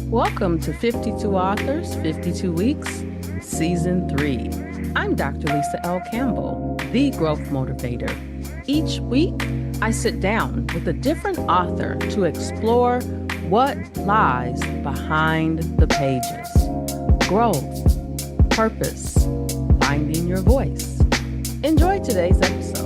Welcome to 52 Authors, 52 Weeks, Season 3. I'm Dr. Lisa L. Campbell, the Growth Motivator. Each week, I sit down with a different author to explore what lies behind the pages. Growth, purpose, finding your voice. Enjoy today's episode.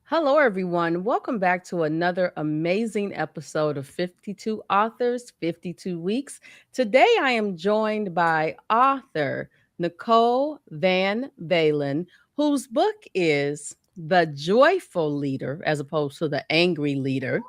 Hello, everyone. Welcome back to another amazing episode of 52 Authors, 52 Weeks. Today, I am joined by author Nicole Van Valen, whose book is The Joyful Leader, as opposed to the Angry Leader.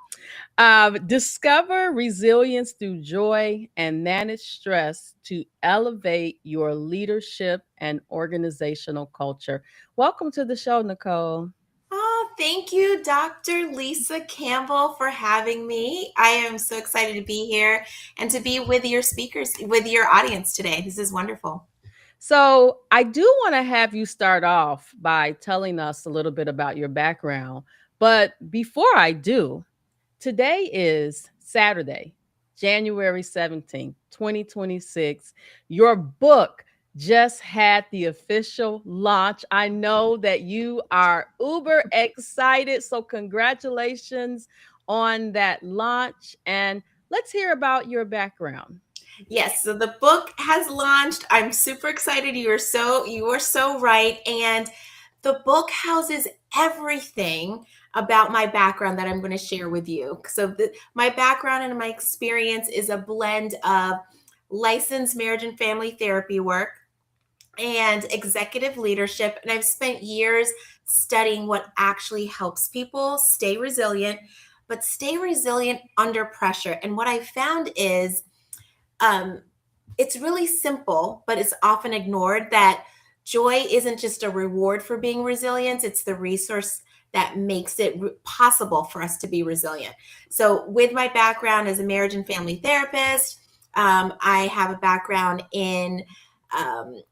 Discover resilience through joy and manage stress to elevate your leadership and organizational culture. Welcome to the show, Nicole. Oh, thank you, Dr. Lisa Campbell, for having me. I am so excited to be here and to be with your speakers, with your audience today. This is wonderful. So, I do want to have you start off by telling us a little bit about your background. But before I do, today is Saturday, January 17th, 2026. Your book just had the official launch. I know that you are uber excited. So, congratulations on that launch. And let's hear about your background. Yes, so the book has launched. I'm super excited. You are so right. And the book houses everything about my background that I'm going to share with you. So my background and my experience is a blend of licensed marriage and family therapy work and executive leadership. And I've spent years studying what actually helps people stay resilient, but stay resilient under pressure. And what I found is um, it's really simple, but it's often ignored that joy isn't just a reward for being resilient, it's the resource that makes it possible for us to be resilient. So, with my background as a marriage and family therapist, I have a background in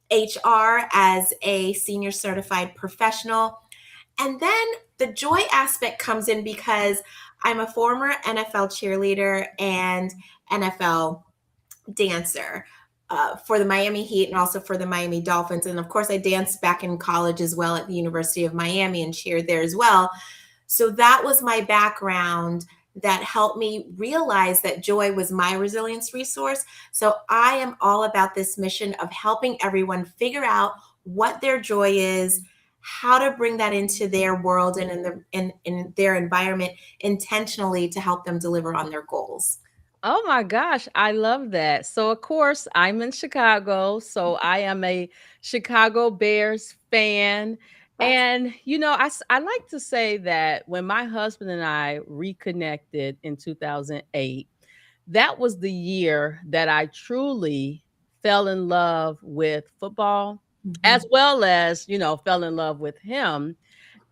HR as a senior certified professional. And then the joy aspect comes in because I'm a former NFL cheerleader and NFL dancer for the Miami Heat and also for the Miami Dolphins. And of course, I danced back in college as well at the University of Miami and cheered there as well. So that was my background that helped me realize that joy was my resilience resource. So I am all about this mission of helping everyone figure out what their joy is, how to bring that into their world and in their environment intentionally to help them deliver on their goals. Oh my gosh, I love that. So, of course, I'm in Chicago, so I am a Chicago Bears fan. That's And, I like to say that when my husband and I reconnected in 2008, that was the year that I truly fell in love with football, as Mhm. well as, fell in love with him.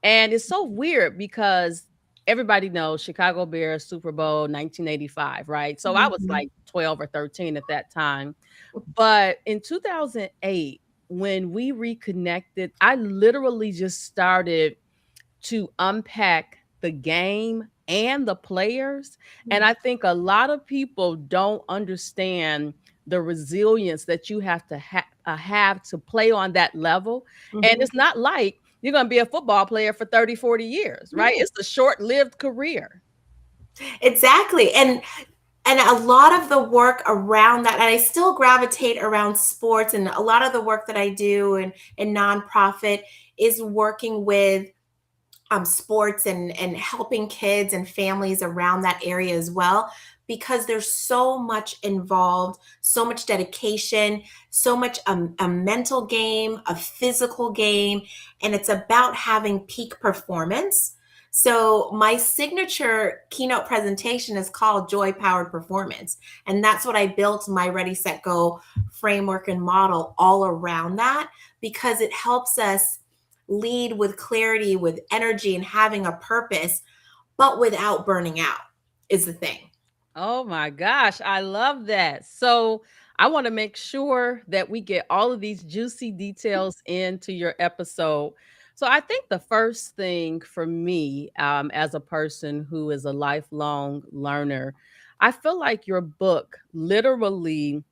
And it's so weird because everybody knows Chicago Bears Super Bowl 1985, right? So I was Mhm. like 12 or 13 at that time. But in 2008, when we reconnected, I literally just started to unpack the game and the players. And I think a lot of people don't understand the resilience that you have to have to play on that level. And Mhm. it's not like you're going to be a football player for 30, 40 years, right? No, It's a short-lived career. exactly. And a lot of the work around that, and I still gravitate around sports, and a lot of the work that I do in nonprofit is working with sports and helping kids and families around that area as well, because there's so much involved, so much dedication, so much a mental game, a physical game, and it's about having peak performance. So my signature keynote presentation is called Joy Powered Performance, and that's what I built my Ready Set Go framework and model all around that, because it helps us lead with clarity, with energy, and having a purpose, but without burning out is the thing. Oh my gosh, I love that. So, I want to make sure that we get all of these juicy details into your episode. So, I think the first thing for me, as a person who is a lifelong learner, I feel like your book literally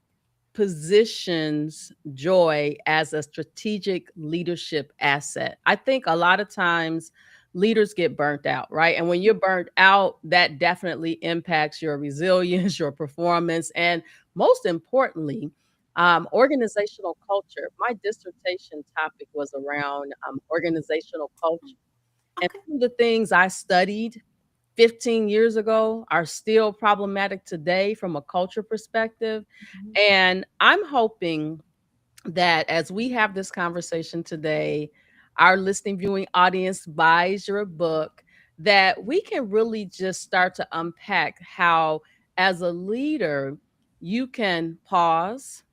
positions joy as a strategic leadership asset. I think a lot of times leaders get burnt out, right? And when you're burnt out, that definitely impacts your resilience, your performance, and most importantly, organizational culture. My dissertation topic was around organizational culture. And Okay. some of the things I studied 15 years ago are still problematic today from a culture perspective. And I'm hoping that as we have this conversation today, our listening viewing audience buys your book, that we can really just start to unpack how, as a leader, you can pause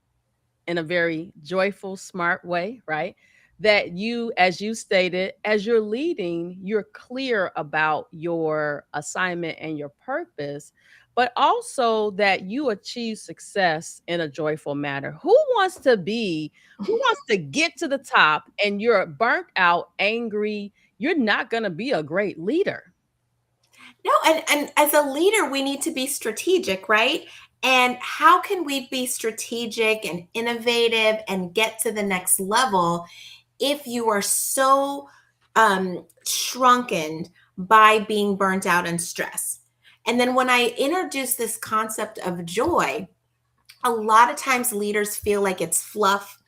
in a very joyful, smart way, right? That you, as you stated, as you're leading, you're clear about your assignment and your purpose, but also that you achieve success in a joyful manner. Who wants to get to the top and you're burnt out, angry? You're not going to be a great leader. No, and as a leader, we need to be strategic, right? And how can we be strategic and innovative and get to the next level if you are so shrunken by being burnt out and stressed? And then when I introduce this concept of joy, a lot of times leaders feel like it's fluff.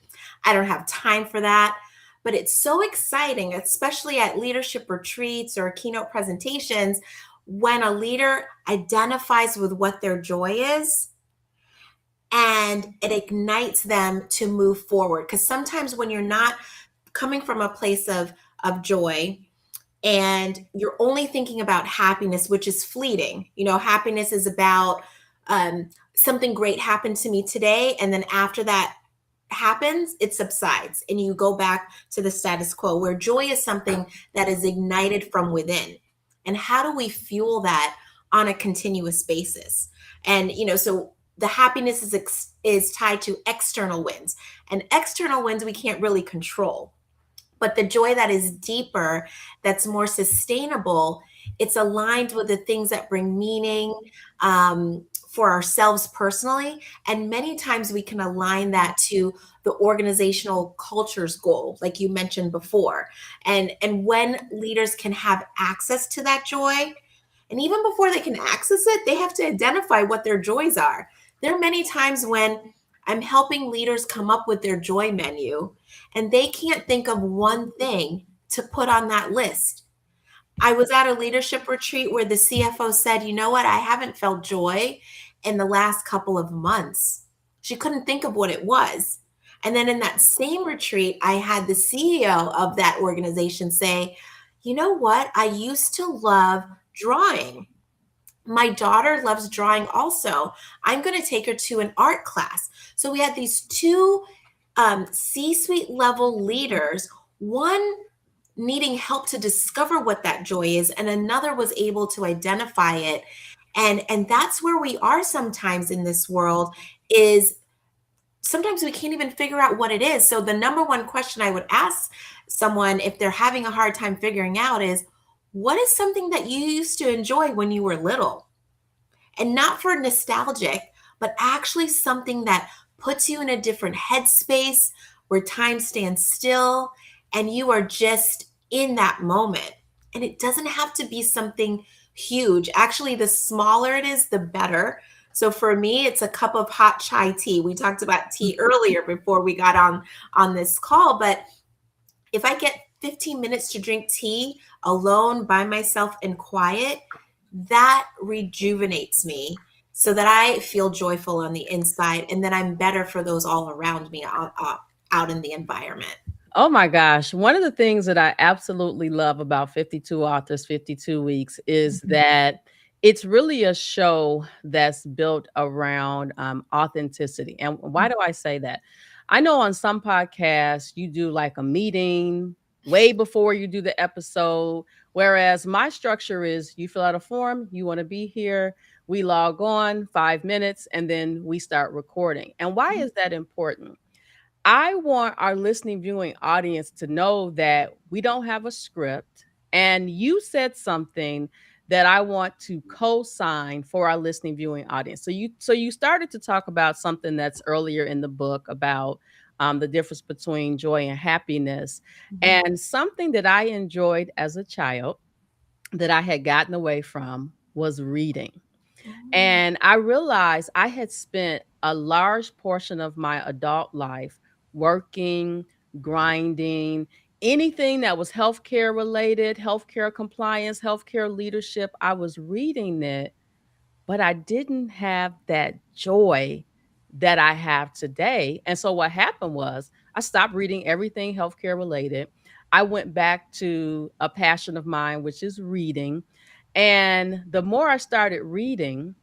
I don't have time for that. But it's so exciting, especially at leadership retreats or keynote presentations, when a leader identifies with what their joy is and it ignites them to move forward. Because sometimes when you're not coming from a place of joy, and you're only thinking about happiness, which is fleeting. Happiness is about something great happened to me today, and then after that happens, it subsides, and you go back to the status quo. Where joy is something that is ignited from within. And how do we fuel that on a continuous basis? And so the happiness is tied to external wins, and external wins we can't really control, but the joy that is deeper, that's more sustainable, it's aligned with the things that bring meaning for ourselves personally. And many times we can align that to the organizational culture's goal, like you mentioned before. And when leaders can have access to that joy, and even before they can access it, they have to identify what their joys are. There are many times when I'm helping leaders come up with their joy menu, and they can't think of one thing to put on that list. I was at a leadership retreat where the CFO said, "You know what? I haven't felt joy in the last couple of months." She couldn't think of what it was. And then in that same retreat, I had the CEO of that organization say, "You know what? I used to love drawing. My daughter loves drawing also. I'm going to take her to an art class." So we had these two C suite level leaders, one needing help to discover what that joy is, and another was able to identify it. And that's where we are sometimes in this world, is sometimes we can't even figure out what it is. So the number one question I would ask someone if they're having a hard time figuring out is, what is something that you used to enjoy when you were little? And not for nostalgic, but actually something that puts you in a different headspace where time stands still and you are just in that moment. And it doesn't have to be something huge. Actually, the smaller it is, the better. So for me, it's a cup of hot chai tea. We talked about tea earlier before we got on this call, but if I get 15 minutes to drink tea alone by myself in quiet, that rejuvenates me so that I feel joyful on the inside, and then I'm better for those all around me out in the environment. Oh my gosh. One of the things that I absolutely love about 52 Authors, 52 Weeks is Mhm. that it's really a show that's built around authenticity. And why do I say that? I know on some podcasts, you do like a meeting way before you do the episode. Whereas my structure is you fill out a form, you want to be here, we log on 5 minutes, and then we start recording. And why is that important? I want our listening, viewing audience to know that we don't have a script. And you said something that I want to co-sign for our listening, viewing audience. So you started to talk about something that's earlier in the book about the difference between joy and happiness, Mhm. and something that I enjoyed as a child that I had gotten away from was reading. Mm. And I realized I had spent a large portion of my adult life working, grinding, anything that was healthcare related, healthcare compliance, healthcare leadership. I was reading it, but I didn't have that joy that I have today. And so what happened was I stopped reading everything healthcare related. I went back to a passion of mine, which is reading. And the more I started reading,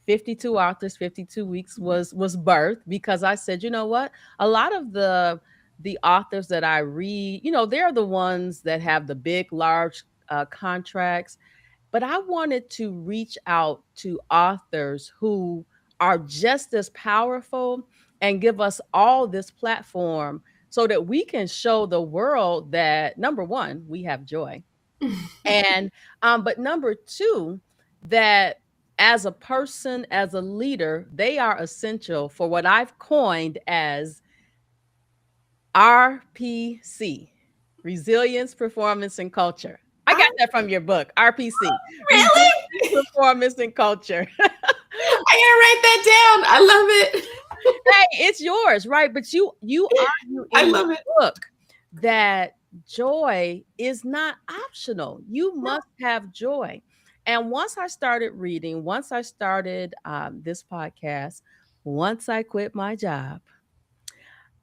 52 authors, 52 weeks was birthed because I said, you know what? A lot of the authors that I read, they're the ones that have the big, large contracts. But I wanted to reach out to authors who are just as powerful and give us all this platform so that we can show the world that number one, we have joy. And but number two, that as a person, as a leader, they are essential for what I've coined as RPC, resilience, performance, and culture. I got Oh, that from your book, RPC, resilience, really? performance, and culture. I gotta write that down. I love it. Hey, it's yours, right? But you argue I in love your it. book that joy is not optional. You No. must have joy. And once I started reading, once I started this podcast, once I quit my job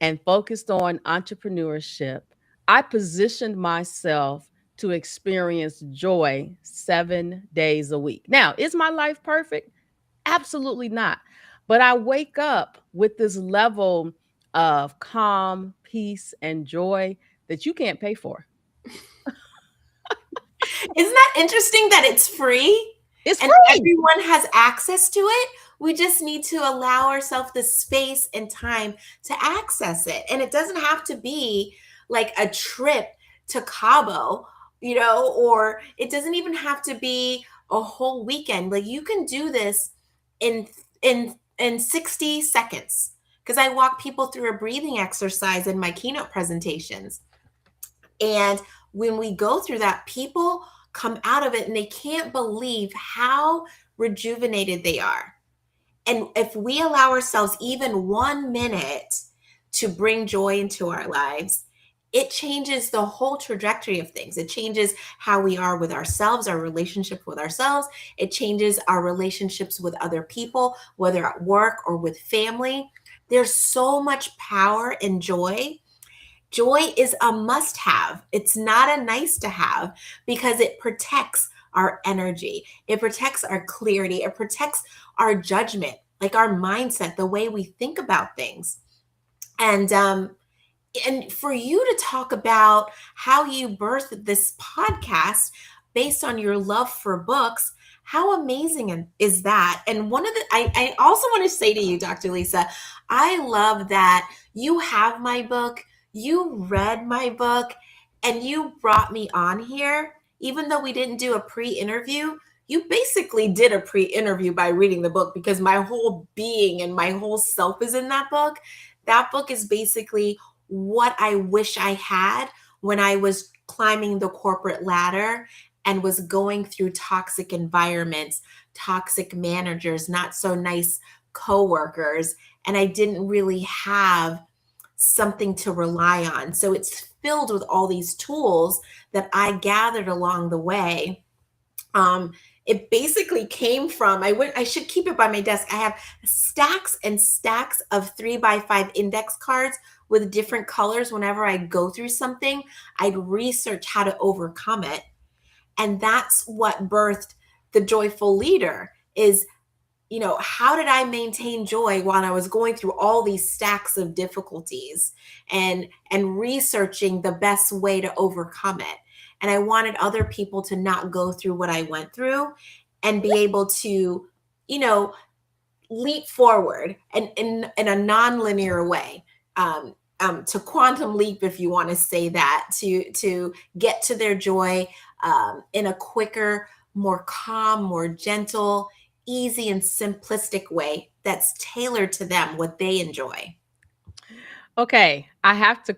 and focused on entrepreneurship, I positioned myself to experience joy 7 days a week. Now, is my life perfect? Absolutely not. But I wake up with this level of calm, peace, and joy that you can't pay for. Isn't that interesting that it's free It's and free. everyone has access to it? We just need to allow ourselves the space and time to access it. And it doesn't have to be like a trip to Cabo, or it doesn't even have to be a whole weekend. Like you can do this in in 60 seconds. Because I walk people through a breathing exercise in my keynote presentations. And when we go through that, people come out of it and they can't believe how rejuvenated they are. And if we allow ourselves even 1 minute to bring joy into our lives, it changes the whole trajectory of things. It changes how we are with ourselves, our relationship with ourselves. It changes our relationships with other people, whether at work or with family. There's so much power in joy. Joy is a must have. It's not a nice to have because it protects our energy. It protects our clarity. It protects our judgment, like our mindset, the way we think about things. And for you to talk about how you birthed this podcast based on your love for books, how amazing is that? And I also want to say to you, Dr. Lisa, I love that you have my book, you read my book, and you brought me on here. Even though we didn't do a pre interview, you basically did a pre interview by reading the book because my whole being and my whole self is in that book. That book is basically what I wish I had when I was climbing the corporate ladder and was going through toxic environments, toxic managers, not so nice coworkers, and I didn't really have something to rely on. So it's filled with all these tools that I gathered along the way. um, it basically came from I should keep it by my desk. I have stacks and stacks of 3x5 index cards with different colors. Whenever I go through something, I'd research how to overcome it. And that's what birthed the Joyful Leader. Is how did I maintain joy while I was going through all these stacks of difficulties and researching the best way to overcome it. And I wanted other people to not go through what I went through and be able to, you know, leap forward and in a non-linear way. To quantum leap, if you want to say that, to get to their joy in a quicker, more calm, more gentle, easy, and simplistic way that's tailored to them, what they enjoy. Okay, I have to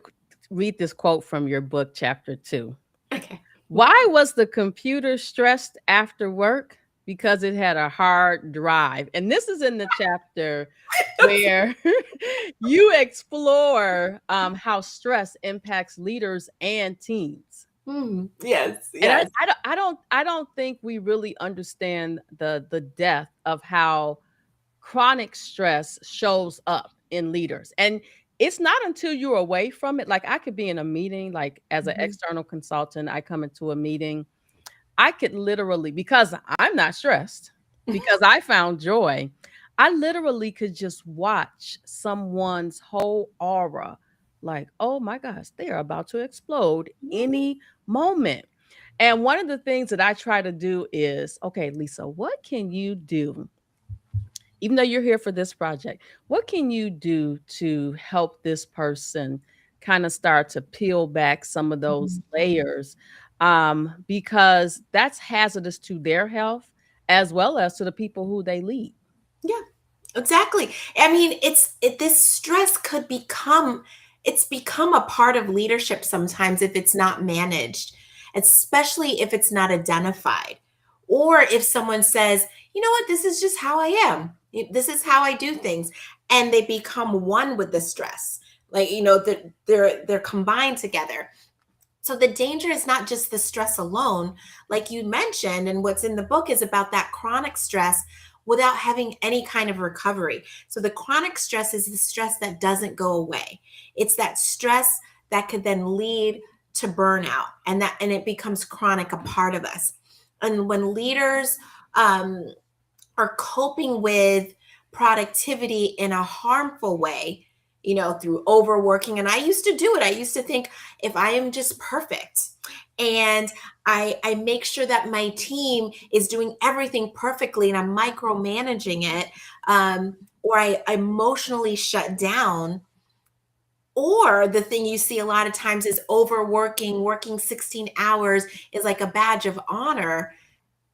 read this quote from your book, chapter 2. Okay. Why was the computer stressed after work? Because it had a hard drive. And this is in the chapter where you explore how stress impacts leaders and teams. Yes, And yes. I don't think we really understand the depth of how chronic stress shows up in leaders. And it's not until you're away from it. Like I could be in a meeting, like as an Mhm. external consultant, I come into a meeting, I could literally, because I'm not stressed, because I found joy, I literally could just watch someone's whole aura like, oh my gosh, they are about to explode any moment. And one of the things that I try to do is, okay, Lisa, what can you do even though you're here for this project, what can you do to help this person kind of start to peel back some of those Mhm. layers? Because that's hazardous to their health as well as to the people who they lead. Yeah. Exactly. I mean, this stress could become it's become a part of leadership sometimes if it's not managed, especially if it's not identified. Or if someone says, "You know what? This is just how I am. This is how I do things." And they become one with the stress. Like, they're combined together. So the danger is not just the stress alone, like you mentioned, and what's in the book is about that chronic stress without having any kind of recovery. So the chronic stress is the stress that doesn't go away. It's that stress that could then lead to burnout, and it becomes chronic, a part of us. And when leaders um, are coping with productivity in a harmful way, through overworking. And I used to do it. I used to think, if I am just perfect and I make sure that my team is doing everything perfectly and I'm micromanaging it, or I emotionally shut down. Or the thing you see a lot of times is overworking, working 16 hours is like a badge of honor.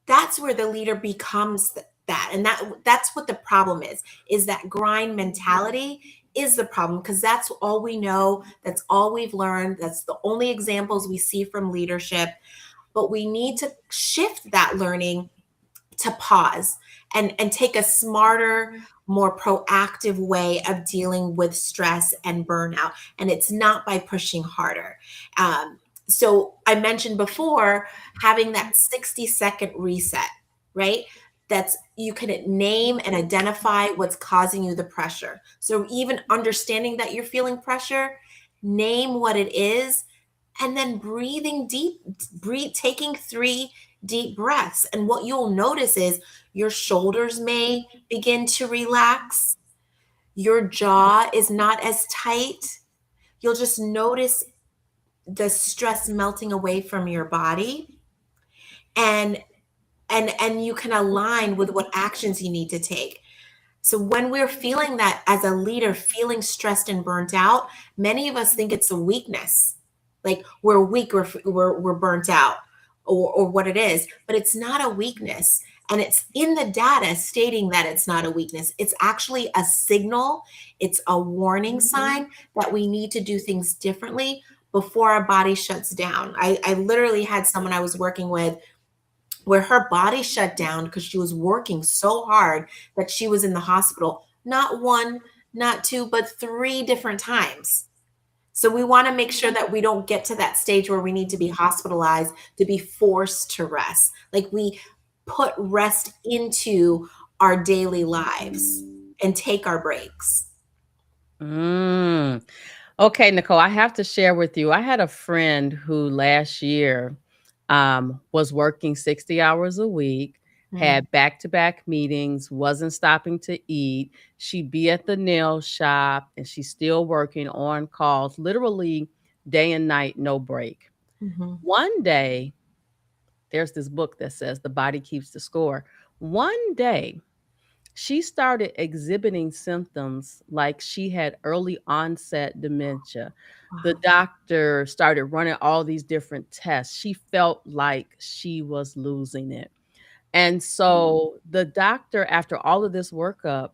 That's where the leader becomes that, and that's what the problem is that grind mentality is the problem, because that's all we know, that's all we've learned, that's the only examples we see from leadership. But we need to shift that learning to pause and take a smarter, more proactive way of dealing with stress and burnout. And it's not by pushing harder. So I mentioned before, having that 60-second reset, right? That's, you can name and identify what's causing you the pressure. So even understanding that you're feeling pressure, name what it is, and then breathing deep, taking 3 deep breaths. And what you'll notice is your shoulders may begin to relax, your jaw is not as tight. You'll just notice the stress melting away from your body, and and you can align with what actions you need to take. So when we're feeling that as a leader, feeling stressed and burnt out, many of us think it's a weakness. Like we're weak, we're burnt out, or what it is. But it's not a weakness. And it's in the data stating that it's not a weakness. It's actually a signal, it's a warning sign that we need to do things differently before our body shuts down. I literally had someone I was working with where her body shut down because she was working so hard that she was in the hospital, not one, not two, but 3 different times. So we want to make sure that we don't get to that stage where we need to be hospitalized, to be forced to rest. Like we put rest into our daily lives and take our breaks. Mm. Okay, Nicole, I have to share with you. I had a friend who last year was working 60 hours a week. Mm. had back-to-back meetings, wasn't stopping to eat. She'd be at the nail shop and she's still working on calls, literally day and night, no break. Mhm. One day, there's this book that says the body keeps the score. One day, she started exhibiting symptoms like she had early onset dementia. The Wow. doctor started running all these different tests. She felt like she was losing it. And so the doctor, after all of this workup,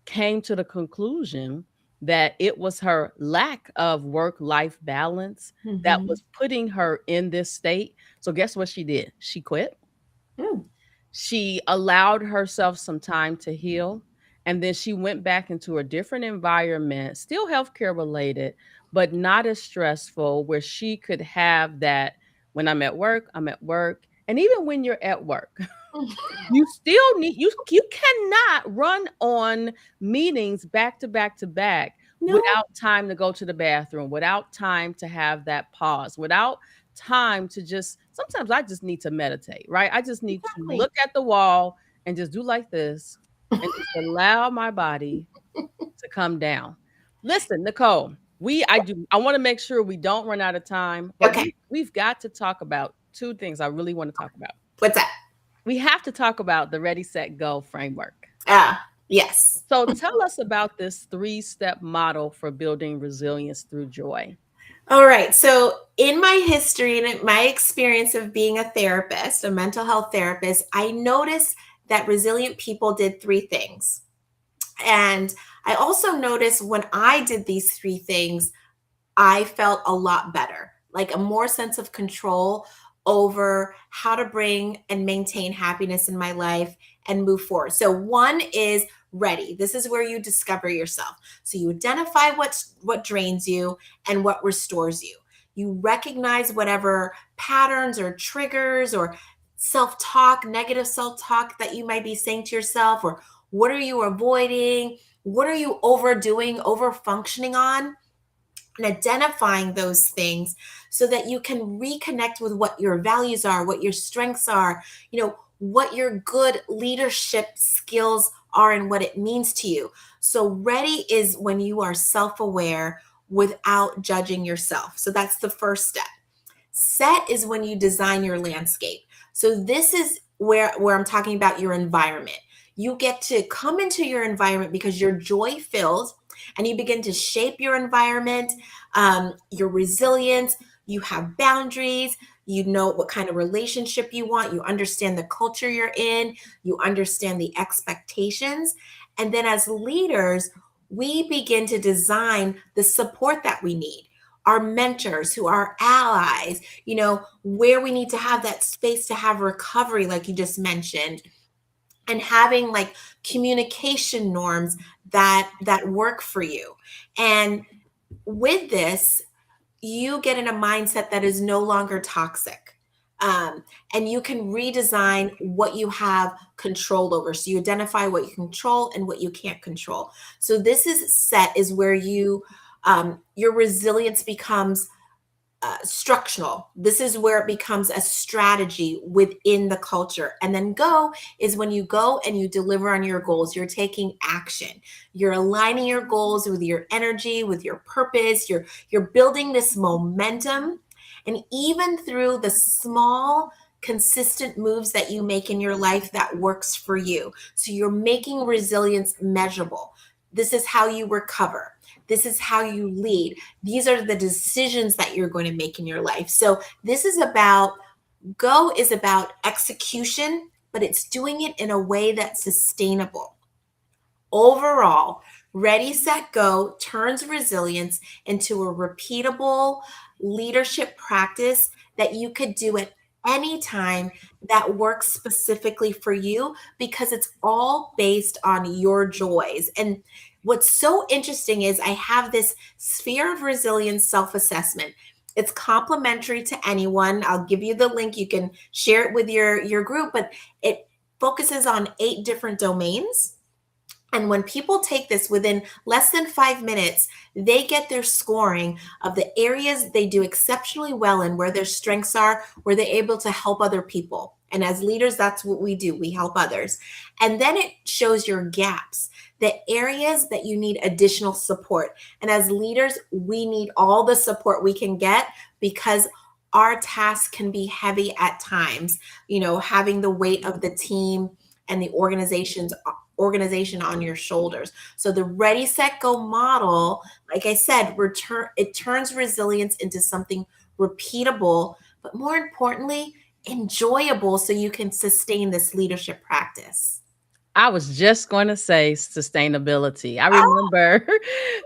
came to the conclusion that it was her lack of work life balance that Mhm. was putting her in this state. So, guess what she did? She quit. Mm. She allowed herself some time to heal, and then she went back into a different environment, still healthcare related, but not as stressful, where she could have that when I'm at work, I'm at work. And even when you're at work, you still need you cannot run on meetings back to back to back No, without time to go to the bathroom, without time to have that pause, without time to just sometimes I just need to meditate, right? I just need to exactly. look at the wall and just do like this and just allow my body to come down. Listen, Nicole, I want to make sure we don't run out of time, but Okay. we've got to talk about two things I really want to talk about. What's that? We have to talk about the Ready, Set, Go framework. Yes. So tell us about this three-step model for building resilience through joy. All right. So, in my history and in my experience of being a therapist, a mental health therapist, I noticed that resilient people did three things. And I also noticed when I did these three things, I felt a lot better, like a more sense of control over how to bring and maintain happiness in my life and move forward. So one is ready. This is where you discover yourself. So you identify what drains you and what restores you. You recognize whatever patterns or triggers or self-talk, negative self-talk that you might be saying to yourself, or what are you avoiding? What are you overdoing, over functioning on? And identifying those things so that you can reconnect with what your values are, what your strengths are, what your good leadership skills are and what it means to you. So ready is when you are self-aware without judging yourself. So that's the first step. Set is when you design your landscape. So this is where I'm talking about your environment. You get to come into your environment because you're joy filled and you begin to shape your environment, your resilience. You have boundaries. You know what kind of relationship you want. You understand the culture you're in. You understand the expectations. And then as leaders, we begin to design the support that we need, our mentors who are allies, where we need to have that space to have recovery, like you just mentioned, and having like communication norms that work for you. And with this, you get in a mindset that is no longer toxic. And you can redesign what you have control over. So you identify what you control and what you can't control. So this is set is where your resilience becomes structural. This is where it becomes a strategy within the culture. And then go is when you go and you deliver on your goals. You're taking action. You're aligning your goals with your energy, with your purpose. You're building this momentum. And even through the small, consistent moves that you make in your life that works for you. So you're making resilience measurable. This is how you recover. This is how you lead. These are the decisions that you're going to make in your life. So this is about go is about execution, but it's doing it in a way that's sustainable. Overall, Ready, Set, Go turns resilience into a repeatable leadership practice that you could do at any time that works specifically for you because it's all based on your joys. And what's so interesting is I have this sphere of resilience self assessment. It's complimentary to anyone. I'll give you the link. You can share it with your group, but it focuses on 8 different domains. And when people take this within less than 5 minutes, they get their scoring of the areas they do exceptionally well in, where their strengths are, where they're able to help other people. And as leaders, that's what we do. We help others. And then it shows your gaps, the areas that you need additional support. And as leaders, we need all the support we can get because our task can be heavy at times, having the weight of the team and the organization on your shoulders. So the ready set go model, like I said, it turns resilience into something repeatable, but more importantly, enjoyable so you can sustain this leadership practice. I was just going to say sustainability. I Oh, remember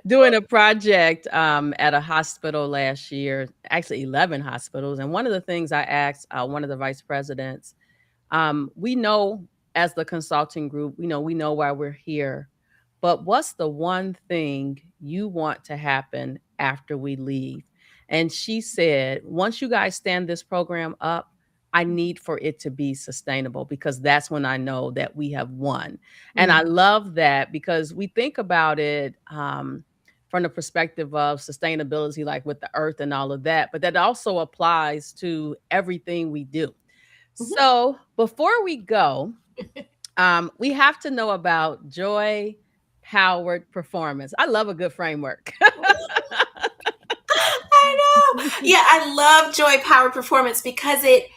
doing a project at a hospital last year, actually 11 hospitals. And one of the things I asked one of the vice presidents, we know as the consulting group, we know why we're here, but what's the one thing you want to happen after we leave? And she said, once you guys stand this program up, I need for it to be sustainable because that's when I know that we have won. And I mm, love that because we think about it from the perspective of sustainability, like with the earth and all of that, but that also applies to everything we do. mhm. So before we go, we have to know about joy powered performance. I love a good framework. I know. Yeah, I love joy powered performance because it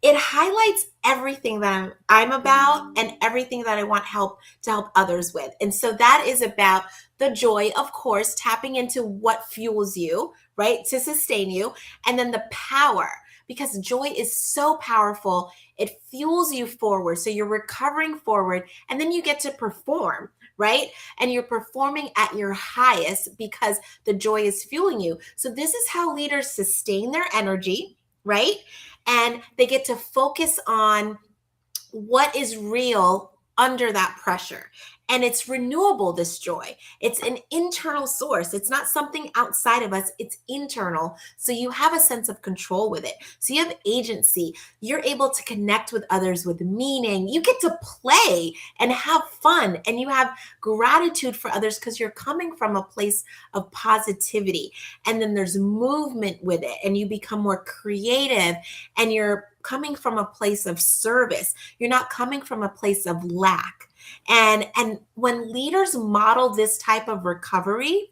highlights everything that I'm about and everything that I want help to help others with. And so that is about the joy, of course, tapping into what fuels you, right, to sustain you, and then the power because joy is so powerful. It fuels you forward. So you're recovering forward and then you get to perform, right? And you're performing at your highest because the joy is fueling you. So this is how leaders sustain their energy, right? And they get to focus on what is real under that pressure. And it's renewable, this joy. It's an internal source. It's not something outside of us, it's internal. So you have a sense of control with it. So you have agency. You're able to connect with others with meaning. You get to play and have fun. And you have gratitude for others because you're coming from a place of positivity. And then there's movement with it. And you become more creative and you're coming from a place of service. You're not coming from a place of lack. And when leaders model this type of recovery,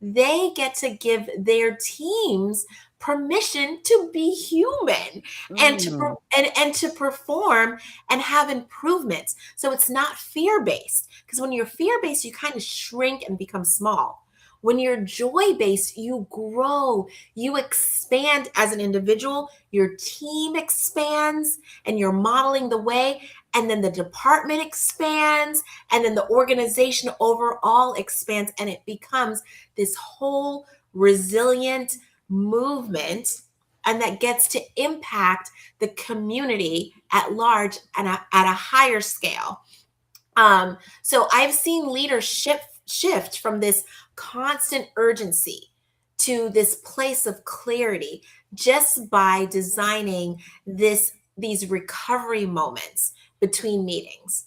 they get to give their teams permission to be human and Mm. and to perform and have improvements. So it's not fear based because when you're fear based, you kind of shrink and become small. When you're joy based, you grow, you expand as an individual, your team expands, and you're modeling the way. And then the department expands, and then the organization overall expands, and it becomes this whole resilient movement and that gets to impact the community at large and at a higher scale. So I've seen leaders shift from this constant urgency to this place of clarity just by designing these recovery moments between meetings.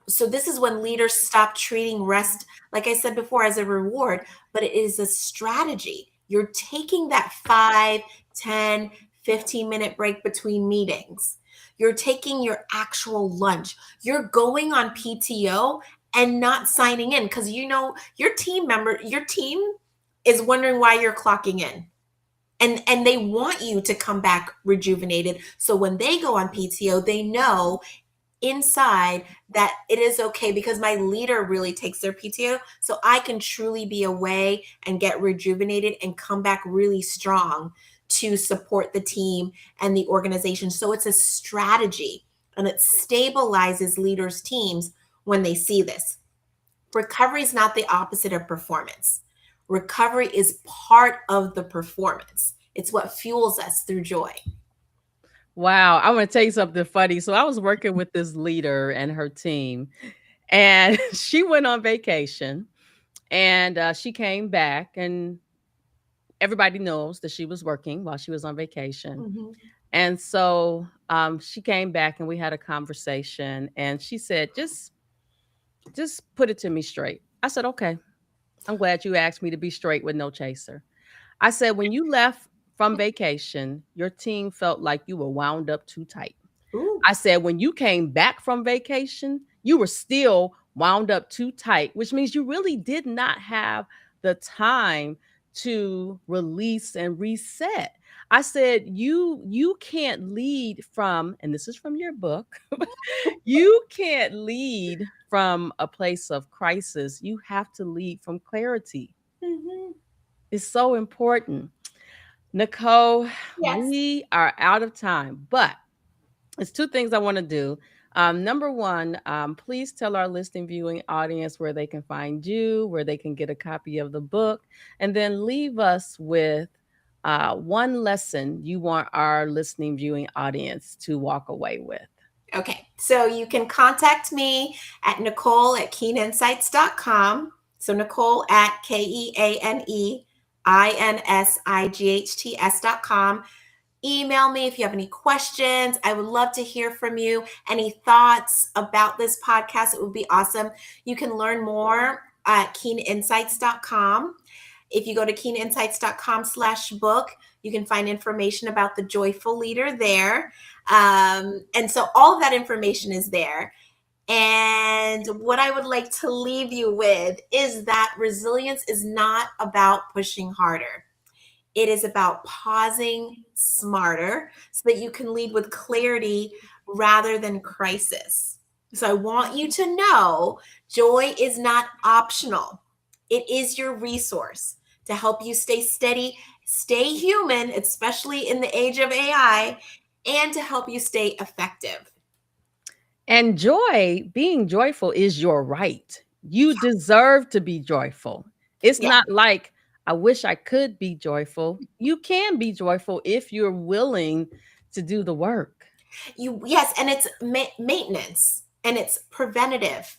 So this is when leaders stop treating rest, like I said before, as a reward, but it is a strategy. You're taking that 5, 10, 15-minute break between meetings. You're taking your actual lunch. You're going on PTO and not signing in because your team is wondering why you're clocking in. And they want you to come back rejuvenated. So when they go on PTO, they know inside that it is okay because my leader really takes their PTO. So I can truly be away and get rejuvenated and come back really strong to support the team and the organization. So it's a strategy and it stabilizes leaders' teams when they see this. Recovery is not the opposite of performance. Recovery is part of the performance. It's what fuels us through joy. Wow. I want to tell you something funny. So I was working with this leader and her team, and she went on vacation and she came back, and everybody knows that she was working while she was on vacation. Mhm. And so she came back and we had a conversation, and she said, just put it to me straight. I said, okay. I'm glad you asked me to be straight with no chaser. I said, when you left from vacation, your team felt like you were wound up too tight. Ooh. I said, when you came back from vacation, you were still wound up too tight, which means you really did not have the time to release and reset. I said, you can't lead from, and this is from your book, you can't lead from a place of crisis. You have to lead from clarity. Mhm. It's so important. Nicole, Yes. we are out of time, but it's two things I want to do. Number one, please tell our listening viewing audience where they can find you, where they can get a copy of the book, and then leave us with one lesson you want our listening viewing audience to walk away with. Okay, so you can contact me at Nicole@keeninsights.com. So Nicole at KEANEINSIGHTS.com. Email me if you have any questions. I would love to hear from you. Any thoughts about this podcast? It would be awesome. You can learn more at keeninsights.com. If you go to keeninsights.com/book, you can find information about the joyful leader there. And so all of that information is there. And what I would like to leave you with is that resilience is not about pushing harder. It is about pausing smarter so that you can lead with clarity rather than crisis. So I want you to know joy is not optional. It is your resource to help you stay steady, stay human, especially in the age of AI, and to help you stay effective. And joy, being joyful is your right. You deserve to be joyful. It's Yeah. not like, I wish I could be joyful. You can be joyful if you're willing to do the work. Yes, and it's maintenance and it's preventative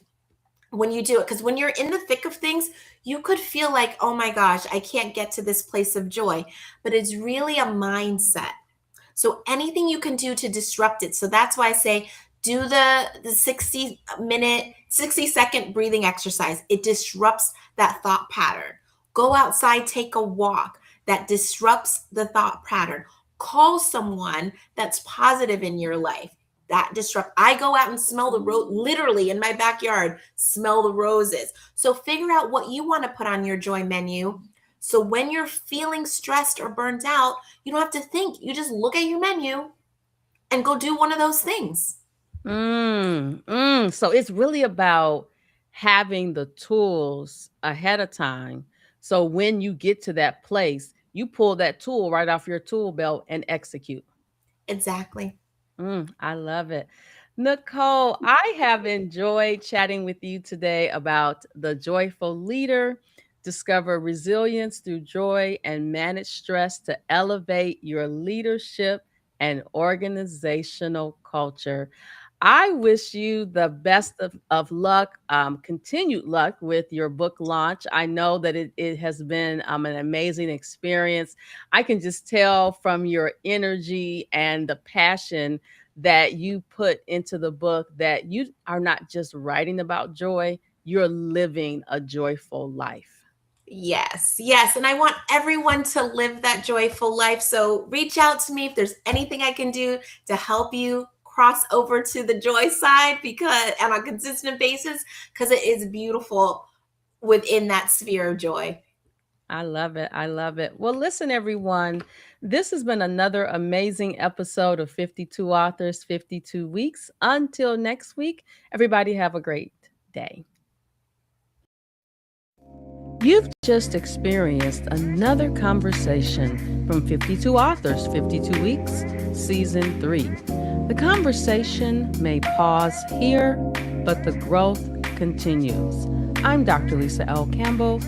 when you do it, because when you're in the thick of things, you could feel like, oh my gosh, I can't get to this place of joy, but it's really a mindset. So anything you can do to disrupt it. So that's why I say do the 60-second breathing exercise. It disrupts that thought pattern. Go outside, take a walk. That disrupts the thought pattern. Call someone that's positive in your life. That disrupt. I go out and smell the rose, literally in my backyard, smell the roses. So figure out what you want to put on your joy menu. So when you're feeling stressed or burnt out, you don't have to think. You just look at your menu and go do one of those things. So it's really about having the tools ahead of time. So when you get to that place, you pull that tool right off your tool belt and execute. Exactly. I love it. Nicole, I have enjoyed chatting with you today about the joyful leader, discover resilience through joy, and manage stress to elevate your leadership and organizational culture. I wish you the best of luck, continued luck with your book launch. I know that it has been an amazing experience. I can just tell from your energy and the passion that you put into the book that you are not just writing about joy, you're living a joyful life. Yes, yes. And I want everyone to live that joyful life. So reach out to me if there's anything I can do to help you cross over to the joy side, because on a consistent basis, because it is beautiful within that sphere of joy. I love it. I love it. Well, listen, everyone. This has been another amazing episode of 52 Authors, 52 Weeks. Until next week, everybody have a great day. You've just experienced another conversation from 52 Authors, 52 Weeks, Season 3. The conversation may pause here, but the growth continues. I'm Dr. Lisa L. Campbell,